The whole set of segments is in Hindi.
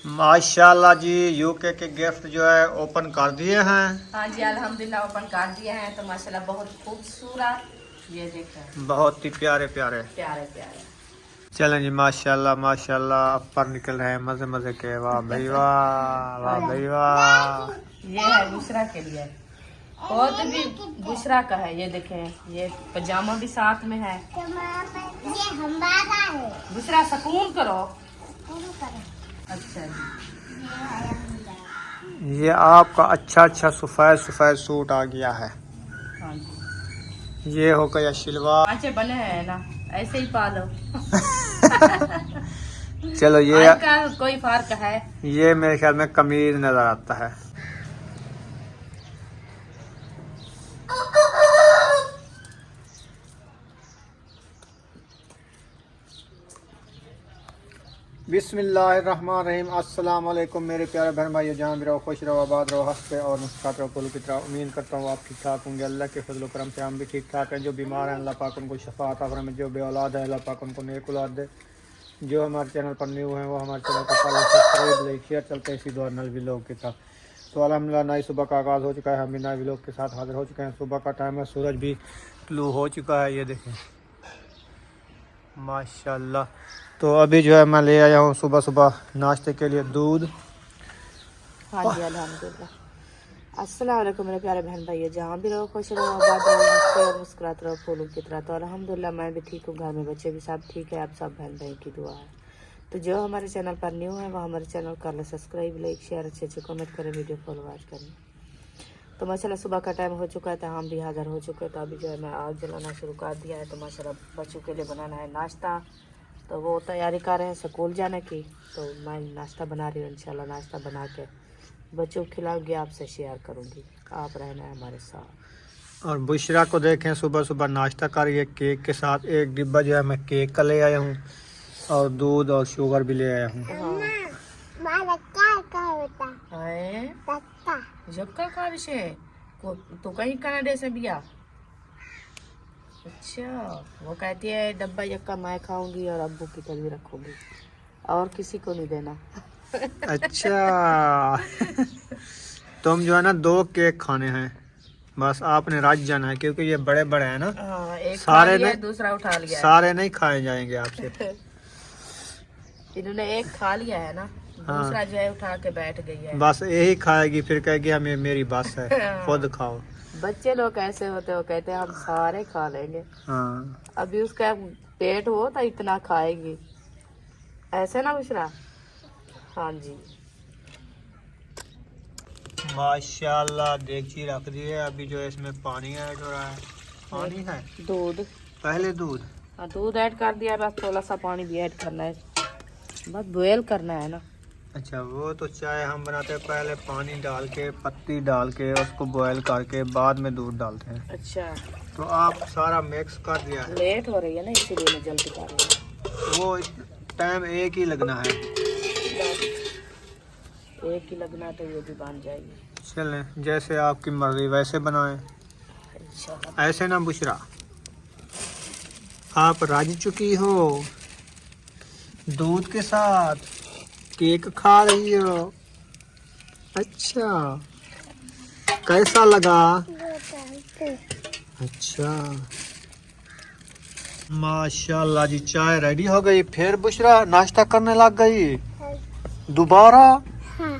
माशाल्लाह जी, यूके के गिफ्ट जो है ओपन कर दिए हैं। हाँ जी अल्हम्दुलिल्लाह ओपन कर दिए हैं। तो माशाल्लाह बहुत खूबसूरत, ये देखें बहुत ही प्यारे प्यारे। प्यारे प्यारे। चलें जी, माशाल्लाह माशाल्लाह ऊपर निकल रहे हैं मजे मजे के। वाह भाई वाह, वाह भाई वाह। ये है बुशरा के लिए, बहुत भी बुशरा का है। ये देखें, ये पजामा भी साथ में है। ये हमारा है। बुशरा सुकून करो। अच्छा जी, ये आपका अच्छा सफ़ेद सफ़ेद सूट आ गया है। हाँ जी, ये हो गया शलवार। पांचे बने हैं ना, ऐसे ही पालो। चलो ये आजकल कोई फर्क है। ये मेरे ख्याल में कमीज नजर आता है। बिस्मिल्लाहिर्रहमानिर्रहीम। अस्सलाम वालेकुम मेरे प्यारे बहन भाई, जहाँ भी रहो खुश रहो, आबाद रहो, हंसते और मुस्कुराते रहो फूलों की तरह। उम्मीद करता हूँ आप ठीक ठाक होंगे। अल्लाह के फजल करम से हम भी ठीक ठाक हैं। जो बीमार हैं अल्लाह पाक उनको शफा अता फरमाए, जो बे औलाद है अल्लाह पाक उनको नेक औलाद दे। जो हमारे चैनल पर न्यू हैं वो हमारे चैनल को फॉलो सब्सक्राइब लाइक शेयर चलते हैं इसी दौर नल व्लॉग के साथ। तो अल्हम्दुलिल्लाह नई सुबह का आगाज़ हो चुका है, हम भी नए व्लॉग के साथ हाजिर हो चुके हैं। सुबह का टाइम है, सूरज भी तुलू हो चुका है। ये देखें माशाल्लाह। तो अभी जो है मैं ले आया हूँ सुबह सुबह नाश्ते के लिए दूध। हाँ जी अल्हम्दुलिल्लाह। अस्सलाम वालेकुम मेरे प्यारे बहन भाई, जहाँ भी रहो खुश रहो, आबाद रहो, हंसते और मुस्कुराते रहो फूलों की तरह। तो अल्हम्दुलिल्लाह मैं भी ठीक हूँ, घर में बच्चे भी सब ठीक है। आप सब बहन भाई की दुआ है। तो जो हमारे चैनल पर न्यू है वो हमारे चैनल कर ले सब्सक्राइब, लाइक शेयर, अच्छे अच्छे कमेंट करें, वीडियो फॉलो वॉच करें। तो माशाल्लाह सुबह का टाइम हो चुका है, तो हम भी हाजिर हो चुके हैं। तो अभी जो है मैं आग जलाना शुरू कर दिया है। तो माशाल्लाह बच्चों के लिए बनाना है नाश्ता, तो वो तैयारी कर रहे हैं स्कूल जाने की। तो मैं नाश्ता बना रही हूँ, इंशाल्लाह नाश्ता बना के बच्चों को खिलाऊंगी, आपसे शेयर करूँगी। आप रहना है हमारे साथ। और बुशरा को देखें सुबह सुबह नाश्ता कर रही है केक के साथ। एक डिब्बा जो है मैं केक का ले आया हूँ और दूध और शुगर भी ले आया हूँ। जक्का का विषय तो कहीं कनाडा से भी आ। अच्छा, वो कहती है डब्बा यक्का मैं खाऊंगी और अब्बू की तभी रखूंगी और किसी को नहीं देना। अच्छा तुम जो है ना 2 केक खाने हैं, बस आपने राज जाना है क्योंकि ये बड़े बड़े हैं ना। हाँ, एक सारे खा लिया, नहीं, दूसरा उठा लिया है। सारे नहीं खाए जाएंगे आपसे। इन्होंने एक खा लिया है ना, दूसरा जो है उठा के बैठ गई है। बस यही खाएगी, फिर कहेगी हमें मेरी बस है, खुद खाओ। बच्चे लोग ऐसे होते हो, कहते हैं हम सारे खा लेंगे। हाँ अभी उसका पेट हो तो इतना खाएगी, ऐसे ना बुशरा। हाँ जी माशाल्लाह देगची रख दी है। अभी जो है इसमें पानी ऐड हो रहा है। पानी है दूध, पहले दूध। हाँ दूध ऐड कर दिया है, बस थोड़ा सा पानी भी ऐड करना है, बस बॉयल करना है ना। अच्छा, वो तो चाय हम बनाते हैं पहले पानी डाल के पत्ती डाल के उसको बॉयल करके बाद में दूध डालते हैं। अच्छा, तो आप सारा मिक्स कर दिया है। लेट हो रही है ना इसीलिए मैं जल्दी कर रही वो टाइम एक ही लगना है। हूँ। एक ही लगना तो ये भी बन जाएगी। चलें जैसे आपकी मर्जी वैसे बनाएं, इंशाल्लाह। ऐसे ना बुशरा। आप राज चुकी हो दूध के साथ केक खा रही हो। अच्छा कैसा लगा? अच्छा माशाल्लाह जी, चाय रेडी हो गई। फिर बुशरा नाश्ता करने लग गई दोबारा। हाँ।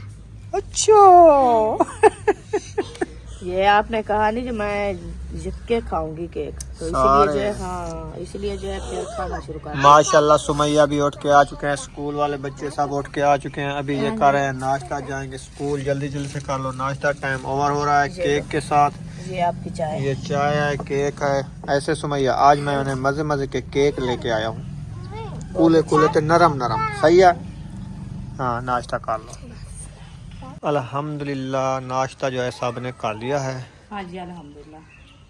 अच्छा ये आपने कहा नहीं कि मैं जिक्के खाऊंगी केक, तो इसलिए जो है, हाँ इसलिए जो है फिर खाना शुरू कर। माशाल्लाह सुमैया भी उठ के आ चुके हैं, स्कूल वाले बच्चे सब उठ के आ चुके हैं। अभी ये कर रहे हैं नाश्ता, जाएंगे स्कूल। जल्दी जल्दी से कर लो नाश्ता, टाइम ओवर हो रहा है। केक के साथ ये आपकी चाय, ये चाय है, केक है। ऐसे सुमैया आज मैं उन्हें मजे मजे के केक लेके आया हूँ, कूले कूले थे, नरम नरम। सही है। हाँ नाश्ता कर लो। अल्हम्दुलिल्लाह नाश्ता जो है सब ने कर लिया है। हाँ जी अल्हम्दुलिल्लाह।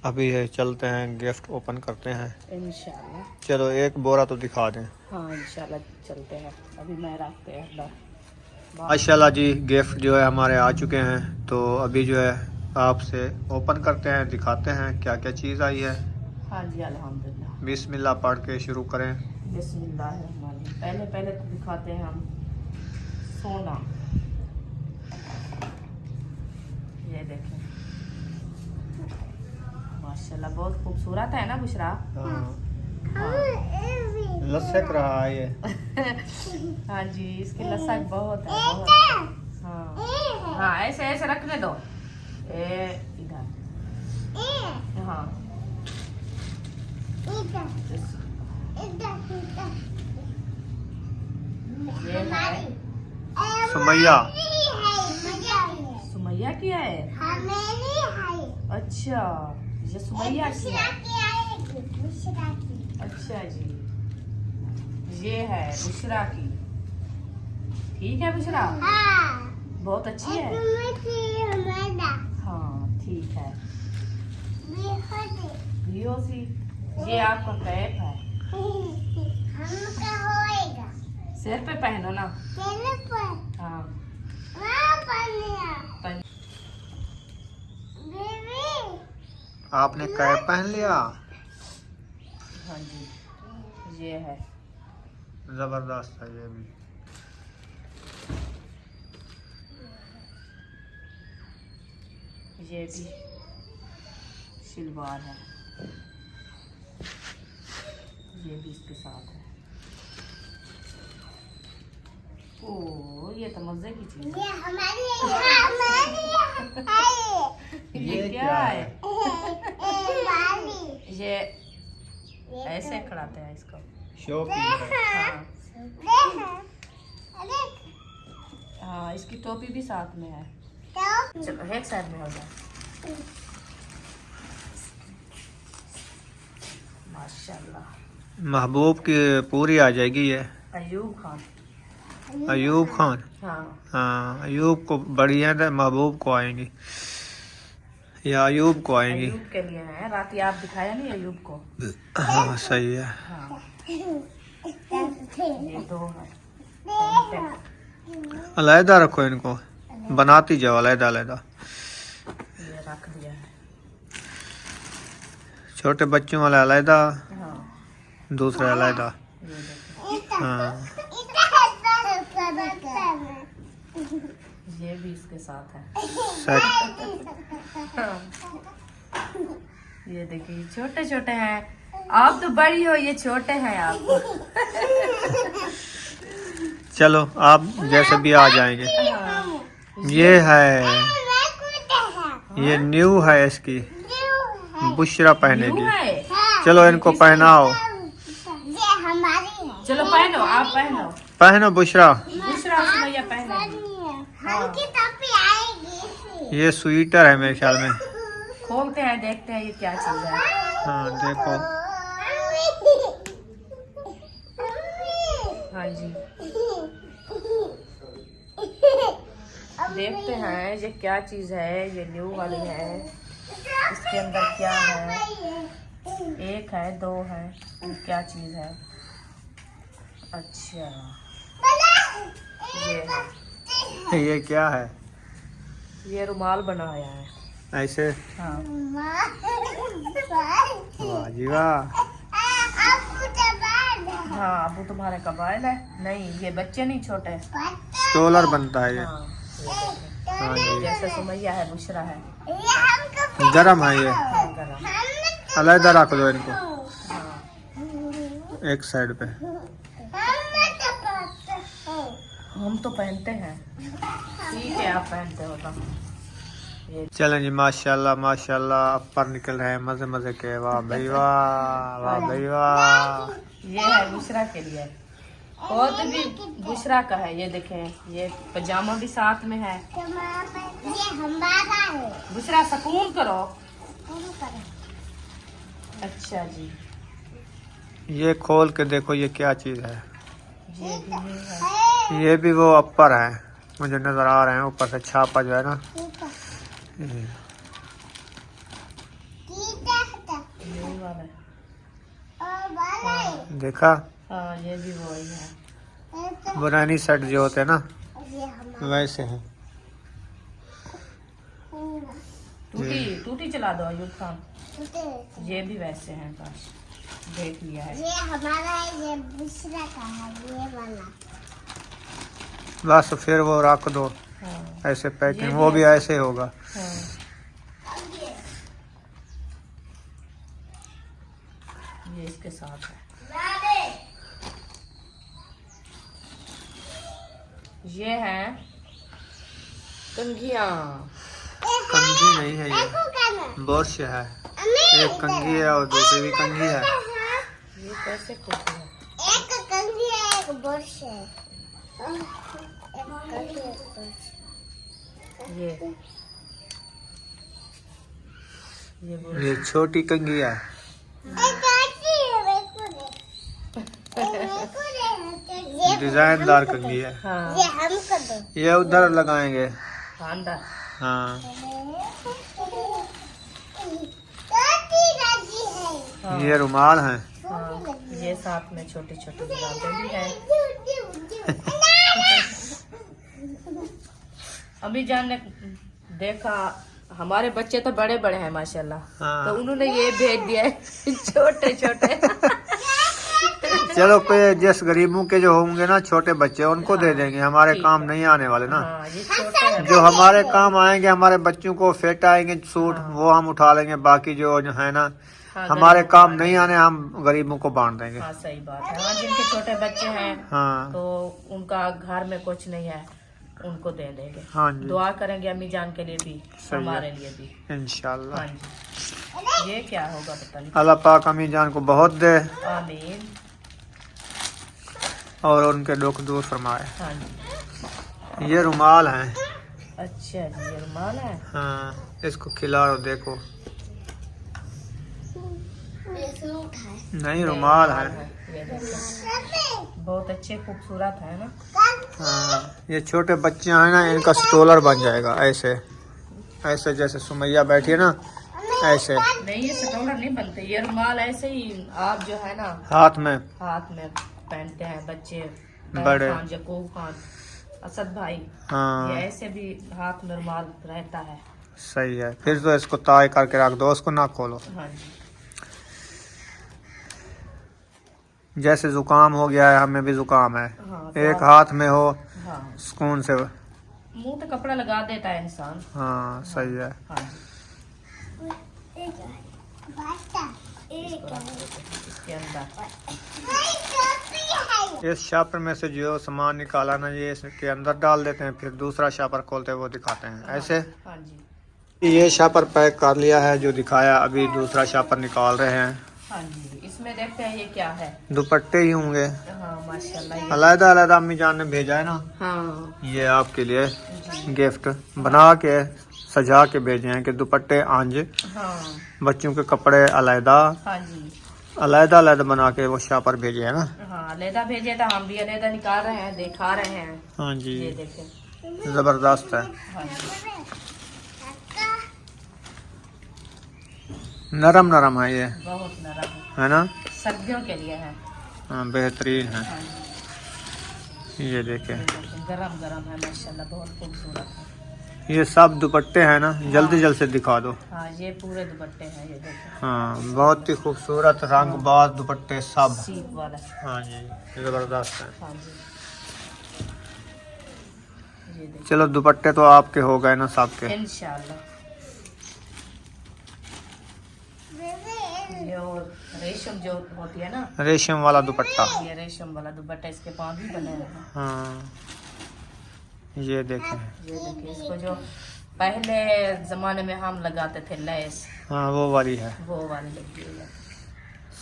अभी चलते हैं गिफ्ट ओपन करते हैं। इंशाल्लाह। चलो एक बोरा तो दिखा दें। हाँ इंशाल्लाह चलते हैं, अभी मैं रखते हैं अल्लाह। माशाल्लाह जी गिफ्ट जो है हमारे आ चुके हैं। तो अभी जो है आपसे ओपन करते हैं, दिखाते हैं क्या क्या चीज़ आई है। हाँ जी अल्हम्दुलिल्लाह। बिस्मिल्लाह पढ़ के शुरू करें। बिस्मिल्लाह। पहले पहले तो दिखाते हैं हम सोना। ये देखें माशाल्लाह बहुत खूबसूरत है ना बुशरा। हाँ लसक रहा है ये। हाँ जी इसकी लसक बहुत है बहुत। हाँ हाँ ऐसे ऐसे रखने दो। इधर हाँ ये है सुमैया। सुमैया क्या है? अच्छा ये सुमैया की है। अच्छा जी ये है बुशरा की। ठीक है बुशरा बहुत अच्छी है। हाँ ठीक है। सी ये आपका कैप है। सिर पे पहनो ना। हाँ आपने कैप पहन लिया। हाँ जी ये है जबरदस्त है ये भी। ये भी सिलवार है। ये भी इसके साथ है। ओ ये तो मजे की चीज है। ये क्या है? ये ऐसे खड़ाते हैं इसको। शो पीस है। हाँ हाँ इसकी टोपी भी साथ में है। चलो एक साइड में हो जाए। माशाल्लाह महबूब की पूरी आ जाएगी ये। अयूब खान। अयूब खान। हाँ हाँ अयूब को बढ़िया है, महबूब को आएंगी या अयूब को आएंगी। अयूब के लिए है। रात ही आप दिखाया नहीं अयूब को। हाँ सही है। हाँ ये दो है। अलहदा रखो इनको, बनाती जाओ अलहदा अलहदा। ये रख दिया है। छोटे बच्चों वाला अलहदा, हाँ दूसरा अलहदा। ये देखो हाँ ये भी इसके साथ है। सेट। ये देखिए छोटे छोटे हैं। आप तो बड़ी हो ये छोटे हैं आप। चलो आप जैसे भी आ जाएंगे। हाँ, ये है, ये न्यू है इसकी, बुशरा न्यू पहनेगी। है। चलो इनको पहनाओ। चलो पहनो आप पहनो। पहनो बुशरा। दूसरा सुमैया पहने। ये स्वेटर है मेरे ख्याल में। खोलते हैं देखते हैं ये क्या चीज है। हाँ देखो। हाँ जी देखते हैं ये क्या चीज है। ये न्यू वाली है। इसके अंदर क्या है? एक है दो है ये क्या चीज है? अच्छा ये है। ये क्या है? ये रुमाल बनाया है। ऐसे। हाँ वाह जी वाह। हाँ अबू तुम्हारे कबाइल है। नहीं ये बच्चे नहीं छोटे। स्टोलर बनता है ये। हाँ हाँ जी। जैसे सुमैया है बुशरा है। गरम है ये, हाँ, गरम। अलहदा रख दो इनको हाँ एक साइड पे। हम तो पहनते हैं। ठीक है आप पहनते हो तो। ये चलें जी माशाल्लाह माशाल्लाह अपर निकल रहे हैं मजे मजे के। वाह भाई वाह, वाह भाई वाह। ये है बुशरा के लिए। खुद भी बुशरा का है। ये देखें ये पजामा भी साथ में है। बुशरा सुकून करो। अच्छा जी ये खोल के देखो ये क्या चीज है। ये भी है। ये भी वो अपर है मुझे नजर आ रहे हैं, ऊपर से छापा जो है ना। यही वाला है। देखा हाँ ये भी वही है। बुरानी सेट जो होते हैं ना वैसे हैं। टूटी टूटी चला दो अयूब खान। ये भी वैसे हैं बस देख लिया है। ये हमारा है, ये बुशरा का है, ये वाला। बस फिर वो रख दो हाँ ऐसे ये पैकिंग, भी वो भी ऐसे। ऐसे होगा। हाँ ये इसके साथ है। ये है कंघियाँ। कंघी नहीं है ये, बुरश है। एक कंघी है और दूसरी भी कंघी है। ये कैसे खोलते हैं? एक कंघी है, एक बुरश है। एक कंघी, एक बुरश। ये ये छोटी कंघी है। एक काटी है, मेरे को दे। डिजाइनदार कंघी है। हाँ ये हमको दो। ये उधर लगाएंगे। अंदर। हाँ काटी राजी है। हाँ ये रुमाल है। हाँ ये साथ में छोटे छोटे गुलाबे भी है। अभी जान ने देखा हमारे बच्चे तो बड़े बड़े हैं माशाल्लाह। हाँ। तो उन्होंने ये भेज दिया है छोटे छोटे। चलो कोई जिस गरीबों के जो होंगे ना छोटे बच्चे उनको दे देंगे, हमारे ठीक काम है। नहीं आने वाले ना। हाँ ये छोटे हैं। जो हमारे काम आएंगे, हमारे बच्चों को फिट आएंगे सूट, हाँ। वो हम उठा लेंगे। बाकी जो है ना हाँ, हमारे गरीबों काम को नहीं आने, हम गरीबों को बांट देंगे। हाँ सही बात है। हाँ जिनके छोटे बच्चे हैं हाँ तो उनका घर में कुछ नहीं है, उनको दे देंगे। हाँ जी दुआ करेंगे अम्मी जान के लिए भी, सही है। हमारे लिए भी। इंशाल्लाह। हाँ जी ये क्या होगा पता नहीं। अल्लाह पाक अम्मी जान को बहुत दे आमीन। और उनके दुख दूर फरमाए। हाँ जी ये रुमाल है। अच्छा जी ये रुमाल है। हाँ इसको खिलाओ, देखो। ये सूट है। नहीं रुमाल है। ये देखो बहुत अच्छे खूबसूरत है ना। हाँ ये छोटे बच्चे हैं ना, इनका स्टोलर बन जाएगा ऐसे ऐसे, जैसे सुमैया बैठी है ना ऐसे। नहीं ये सटोलर नहीं बनते, ये रुमाल ऐसे ही आप जो है ना हाथ में हाथ में पहनते हैं बच्चे। बड़े। खान, यकूब खान, असद भाई, हाँ ये ऐसे भी हाथ में रुमाल रहता है। सही है। फिर तो इसको ताय करके रख दो, उसको ना खोलो। हाँ जी जैसे जुकाम हो गया है, हमें भी जुकाम है, हाँ तो एक हाथ में हो हाँ सुकून से। मुंह पे कपड़ा लगा देता है इंसान। हाँ सही है। हाँ जी इसके अंदर एक इस शापर में से जो सामान निकाला ना, ये इसके अंदर डाल देते हैं, फिर दूसरा शापर खोलते हैं, वो दिखाते हैं ऐसे। हाँ जी ये शापर पैक कर लिया है जो दिखाया, अभी दूसरा शापर निकाल रहे हैं। हाँ जी इसमें देखते हैं ये क्या है। दुपट्टे ही होंगे हाँ माशाल्लाह ये। अलग अलग अम्मी जान ने भेजा है ना, हाँ ये आपके लिए गिफ्ट बना के सजा के भेजे हैं कि दुपट्टे आंज, हाँ बच्चों के कपड़े अलहदा हाँ जी अलहदा अलहदा बना के वो शापर भेजे है ना। हाँ अलहदा भेजे था, हम भी अलहदा निकाल रहे हैं, दिखा रहे हैं। हाँ जी ये देखें। जबरदस्त है, हाँ जी नरम नरम है ये, बहुत नरम है ना। सर्दियों के लिए है। हाँ बेहतरीन है। हाँ जी ये देखें, गरम गरम है माशाल्लाह, बहुत खूबसूरत है। ये सब दुपट्टे हैं ना, जल्दी जल्दी से दिखा दो। हाँ ये पूरे दुपट्टे हैं, ये देखो हाँ बहुत ही खूबसूरत रंगबाज दुपट्टे सब। सीप वाला। हाँ जी जबरदस्त है। हाँ जी ये देखो चलो दुपट्टे तो आपके हो गए ना सबके। इंशाल्लाह। ये और रेशम जो होती है ना, रेशम वाला दुपट्टा। ये रेशम वाला दुपट्टा, इसके पाँव भी बने हैं। हाँ ये देखें। ये देखिए इसको जो पहले जमाने में हम लगाते थे लेस, हाँ वो वाली है, वो वाली लगी हुई है।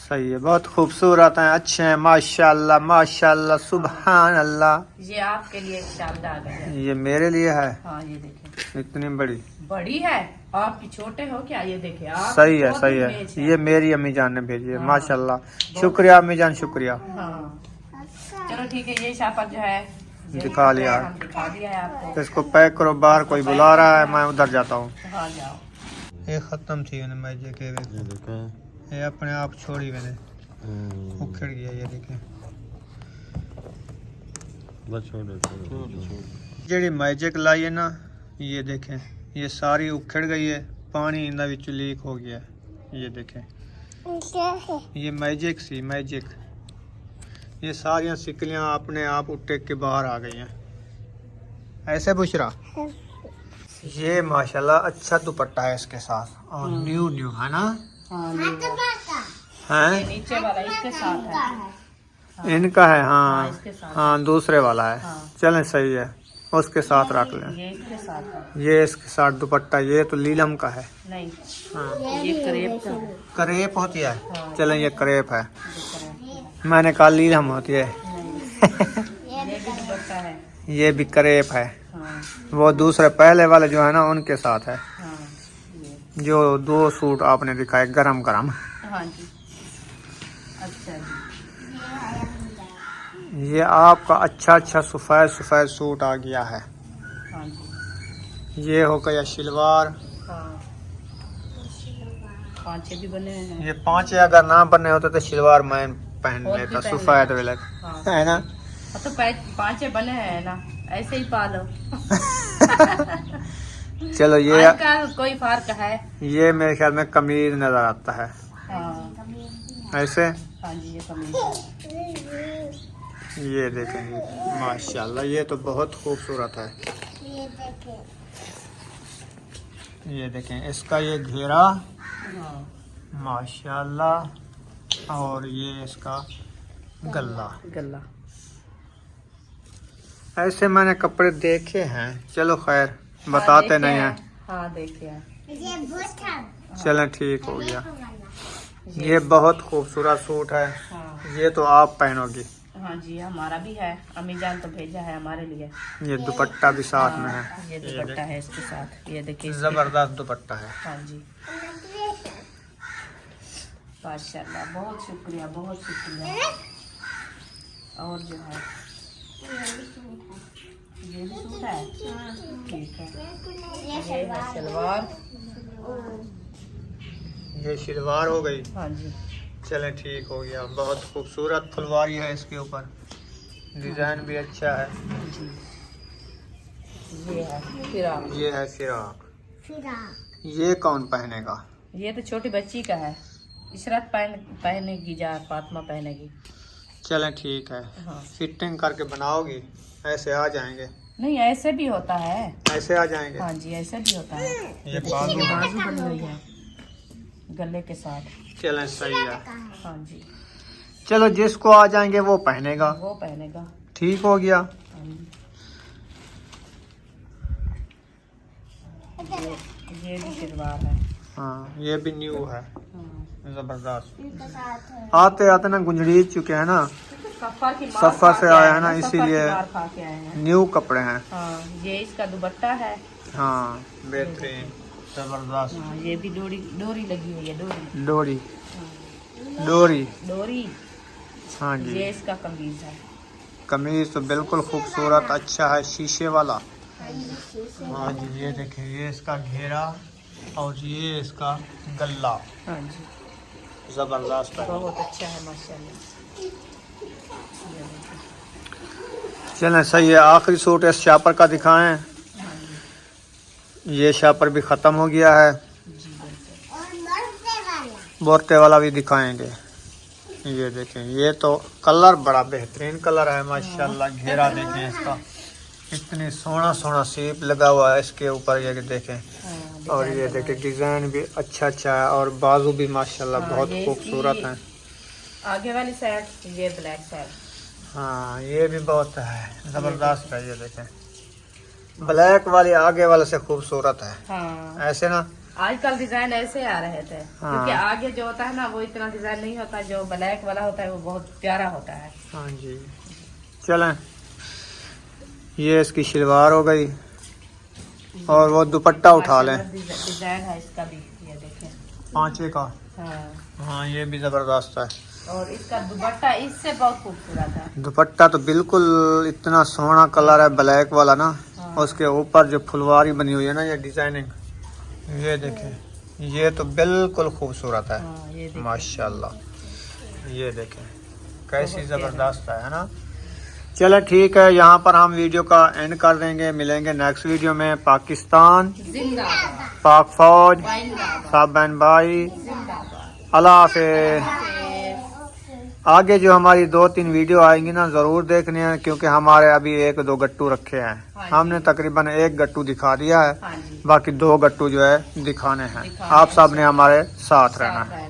सही है। बहुत खूबसूरत हैं, अच्छे हैं, माशाल्लाह माशाल्लाह सुबहान अल्लाह। ये आपके लिए शानदार आ गई है। ये मेरे लिए है, हाँ ये देखिए इतनी बड़ी। बड़ी है, आपकी छोटे हो क्या? ये देखिए आप सही है बहुत सही है। इमेज ये मेरी अम्मी जान ने भेजी है, हाँ। माशाल्लाह। शुक्रिया अम्मी जान, शुक्रिया। हाँ चलो ठीक है, ये शापर जो है ये दिखा लिया। हम दिखा दिया है आपको। इसको पैक करो, बाहर कोई बुला रहा है, मैं उधर जाता हूँ। हाँ जाओ। ये खत्म थी मैजे के, ये अपने आप छोड़ी मैंने, उखड़ गया। ये देखें जी मैजिक लाई है ना, ये देखें ये सारी उखड़ गई है, पानी इंदा विच लीक हो गया है। ये देखें ये मैजिक सी मैजिक, ये सारियां सिकलियां अपने आप उठे के बाहर आ गई हैं। ऐसे बुशरा। ये माशाल्लाह अच्छा दुपट्टा है इसके साथ और न्यू न्यू है ना। है नीचे वाला इसके साथ है। इनका है। हाँ इसके साथ। हाँ दूसरे वाला है। चलें सही है, उसके साथ रख लें। ये इसके साथ है। ये इसके साथ दुपट्टा, ये तो लीलम का है। नहीं, हाँ ये करेब का है। करेप होती है। हाँ। चलें ये करेप है, ये करेब। मैंने कहा लीलम होती है। नहीं, ये भी दुपट्टा है। ये भी करेप है। हाँ वो दूसरे पहले वाले जो है ना उनके साथ है। हाँ जो 2 सूट आपने दिखाए गरम गरम। हाँ जी। अच्छा जी। ये आपका अच्छा अच्छा सफ़ेद सफ़ेद सूट आ गया है। हाँ जी। ये हो गया शलवार। हाँ, 5 भी बने हैं। ये 5 अगर ना बने होते तो शलवार मैं पहन और लेता भी पहन सफ़ेद लेता। वाला, हाँ। है ना। अब तो 5 बने हैं ना, ऐसे ही पालो। चलो ये आजकल कोई फर्क है। ये मेरे ख्याल में कमीज नजर आता है हाँ ऐसे। हाँ जी, ये कमीज है। ये देखेंगे माशाल्लाह, ये तो बहुत खूबसूरत है। ये देखें इसका ये घेरा हाँ माशाल्लाह, और ये इसका गला। गला। ऐसे मैंने कपड़े देखे हैं, चलो खैर बताते नहीं हैं। हाँ देखिए। चलें ठीक हो गया। ये बहुत खूबसूरत सूट है। हाँ ये तो आप पहनोगी। हाँ जी, हमारा भी है, अम्मी जान तो भेजा है हमारे लिए। ये दुपट्टा भी साथ में है। ये दुपट्टा है इसके साथ, ये देखिए जबरदस्त दुपट्टा है। हाँ जी, माशाल्लाह, बहुत शुक्रिया, बहुत शुक्रिया। और जो है ये भी सूट है। ठीक है, ये है सलवार। ये शलवार हो गई। हाँ जी। चलें ठीक हो गया। बहुत खूबसूरत फुलवारी है इसके ऊपर, डिजाइन भी अच्छा है। जी, ये है फिराक। ये है फिराक। ये कौन पहनेगा? ये तो छोटी बच्ची का है, इशरत पहनेगी, जा फातिमा पहनेगी। चलें ठीक है। हाँ। फिटिंग करके बनाओगी, ऐसे आ जाएंगे। नहीं, ऐसे भी होता है। ऐसे आ जाएंगे। हाँ जी, ऐसे भी होता है। ये बाजू है। बाजू बनी हुई है गले के साथ। चलें सही है। हाँ जी, चलो जिसको आ जाएंगे वो पहनेगा। वो पहनेगा। ठीक हो गया। हाँ जी। ये भी सलवार है। हाँ ये भी न्यू है, हाँ। जबरदस्त। आते आते ना गुंजड़ी चुके हैं ना, सफर की मार सफर खा से के आया आए है ना, हैं, सफर की इसीलिए मार खा के आए हैं। न्यू कपड़े हैं। हाँ, ये इसका दुपट्टा है। हाँ बेहतरीन, जबरदस्त। हाँ, ये भी डोरी डोरी लगी हुई है, डोरी डोरी डोरी। डोरी। हाँ जी। ये इसका कमीज है। कमीज तो बिल्कुल खूबसूरत अच्छा है, शीशे वाला। हाँ जी, ये देखें, ये इसका घेरा और ये इसका गला, हाँ जी, जबरदस्त है। बहुत अच्छा है माशाल्लाह। ये देखिए। चलें सही है। आखिरी सूट इस शापर का दिखाएं। ये शापर भी ख़त्म हो गया है। जी बिल्कुल। बोरते वाला भी दिखाएंगे। ये देखें, ये तो कलर बड़ा बेहतरीन कलर है माशाल्लाह। घेरा देखें इसका, इतनी सोना सोना शेप लगा हुआ है इसके ऊपर, ये देखें। हाँ, और ये देखें डिज़ाइन भी अच्छा अच्छा है, और बाजू भी माशाल्लाह हाँ, बहुत ये खूबसूरत इसकी हैं। आगे वाली साइड, ये ब्लैक साइड। हाँ ये भी बहुत है, ज़बरदस्त है। ये देखें ब्लैक वाली आगे वाले से खूबसूरत है। हाँ, ऐसे ना आजकल डिजाइन ऐसे आ रहे थे। हाँ। क्योंकि आगे जो होता है ना वो इतना डिजाइन नहीं होता, जो ब्लैक वाला होता है वो बहुत प्यारा होता है। हाँ जी। चलें, ये इसकी शलवार हो गई, और वो दुपट्टा उठा लें। डिजाइन है इसका भी, ये देखें। 5 का। हाँ, हाँ ये भी ज़बरदस्त है। और इसका दुपट्टा इससे बहुत खूबसूरत है। दुपट्टा तो बिल्कुल इतना सोना कलर है ब्लैक वाला ना। हाँ। उसके ऊपर जो फुलवारी बनी हुई है ना, ये डिजाइनिंग, ये देखें, ये तो बिल्कुल खूबसूरत है। हाँ, ये देखें। माशाल्लाह। ये देखें कैसी बहुत ज़बरदस्त है ना। चलो ठीक है, यहाँ पर हम वीडियो का एंड कर देंगे। मिलेंगे नेक्स्ट वीडियो में। पाकिस्तान जिंदाबाद, पाक फौज, जिंदाबाद, साहब बहन भाई, जिंदाबाद। अल्लाह हाफिज़। हाफिज़। आगे जो हमारी 2-3 वीडियो आएंगी ना जरूर देखने हैं, क्योंकि हमारे अभी 1-2 गट्टू रखे हैं। हाँ हमने तकरीबन 1 गट्टू दिखा दिया है, हाँ जी, बाकी 2 गट्टू जो है दिखाने हैं। दिखाने आप हैं। सब ने हमारे साथ रहना है। रहना